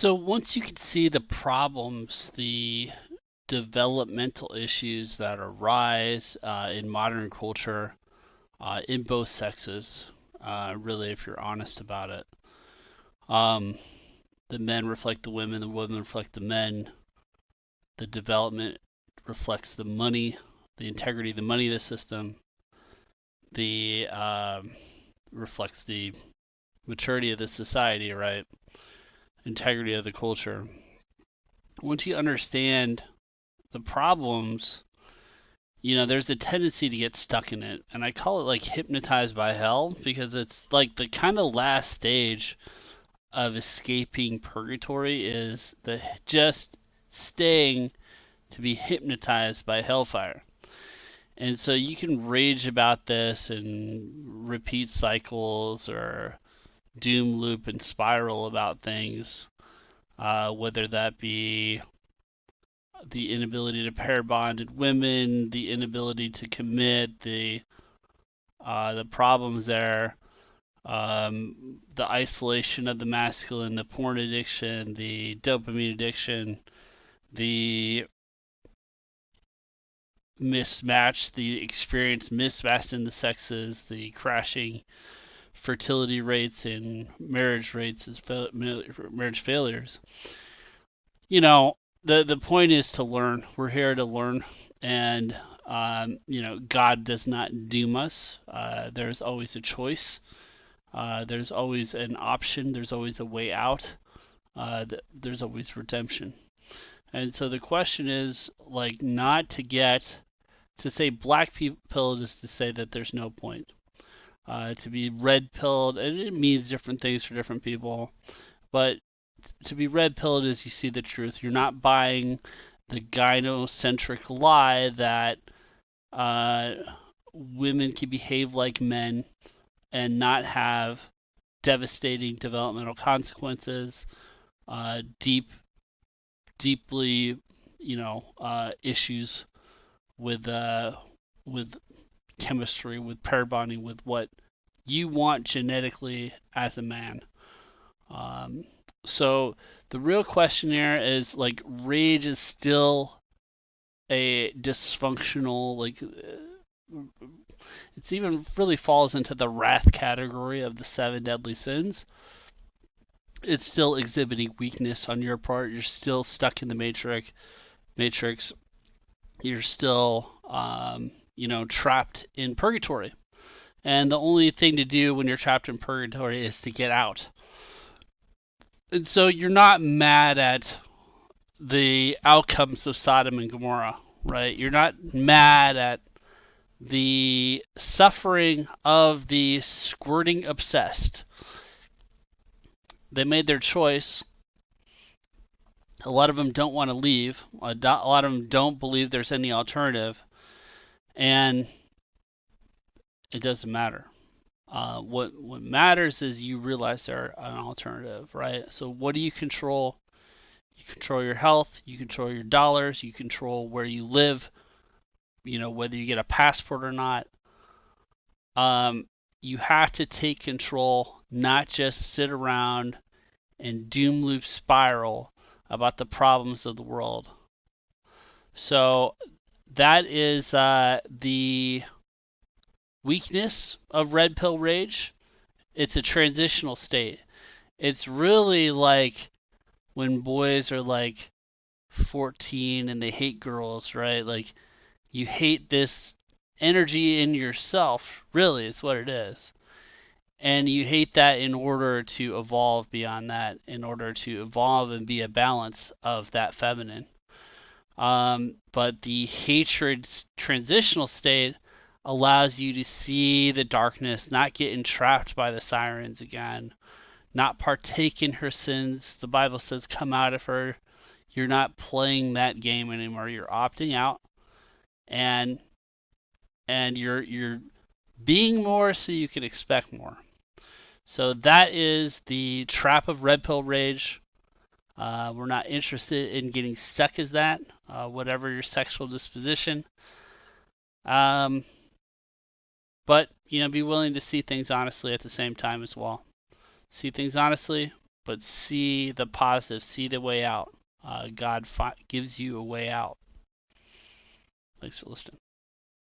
So once you can see the problems, the developmental issues that arise in modern culture in both sexes, really, if you're honest about it, um, the men reflect the women reflect the men, the development reflects the money, the integrity of the money of the system, the reflects the maturity of the society, right? Integrity of the culture. Once you understand the problems, there's a tendency to get stuck in it. And I call it like hypnotized by hell because it's like the kind of last stage of escaping purgatory is the just staying to be hypnotized by hellfire. And so you can rage about this and repeat cycles or doom loop and spiral about things, whether that be the inability to pair bonded women, the inability to commit, the problems there, the isolation of the masculine, the porn addiction, the dopamine addiction, the mismatch, the experience mismatched in the sexes, the crashing fertility rates and marriage rates as marriage failures. The point is to learn. We're here to learn, and God does not doom us. There's always a choice. There's always an option. There's always a way out. There's always redemption. And so the question is like not to get to say black pilled is to say that there's no point. To be red pilled, and it means different things for different people, but to be red pilled is you see the truth. You're not buying the gynocentric lie that uh, women can behave like men and not have devastating developmental consequences, deeply, issues with chemistry, with pair bonding, with what you want genetically as a man. Um, so the real question here is like rage is still a dysfunctional it's even really falls into the wrath category of the seven deadly sins. It's still exhibiting weakness on your part. You're still stuck in the matrix. You're still trapped in purgatory. And the only thing to do when you're trapped in purgatory is to get out. And so you're not mad at the outcomes of Sodom and Gomorrah, right? You're not mad at the suffering of the squirting obsessed. They made their choice. A lot of them don't want to leave. A lot of them don't believe there's any alternative. And it doesn't matter. What matters is you realize there's an alternative, right? So what do you control? You control your health. You control your dollars. You control where you live. Whether you get a passport or not. You have to take control, not just sit around and doom loop spiral about the problems of the world. So that is the weakness of red pill rage. It's a transitional state. It's really like when boys are like 14 and they hate girls, right? Like you hate this energy in yourself, really, is what it is. And you hate that in order to evolve beyond that, in order to evolve and be a balance of that feminine. But the hatred transitional state allows you to see the darkness, not get entrapped by the sirens again, not partake in her sins. The Bible says, come out of her. You're not playing that game anymore. You're opting out, and you're being more so you can expect more. So that is the trap of red pill rage. We're not interested in getting stuck as that, whatever your sexual disposition. Um, but be willing to see things honestly at the same time as well. See things honestly, but see the positive, see the way out. God gives you a way out. Thanks for listening.